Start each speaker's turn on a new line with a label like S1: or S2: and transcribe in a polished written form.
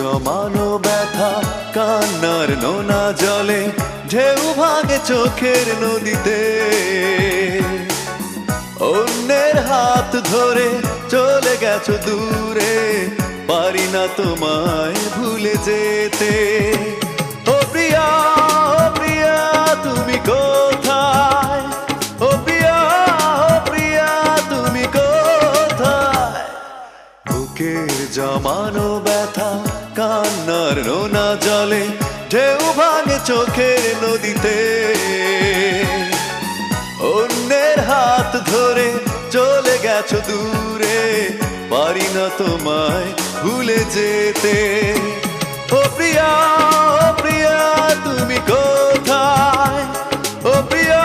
S1: জমানো ব্যথা কান্নার নোনা জলে ঢেউ ভাঙে চোখের নদীতে অন্যের হাত ধরে চলে গেছো দূরে পারি না তোমায় ভুলে যেতে ও প্রিয়া তুমি কোথায় ও প্রিয়া তুমি কোথায় বুকের জমানো ব্যথা কান্নার নোনা জলে ঢেউ ভাঙে চোখের নদীতে অন্যের হাত ধরে চলে গেছো দূরে পারি না তোমায় ভুলে যেতে ও প্রিয়া তুমি কোথায় ও প্রিয়া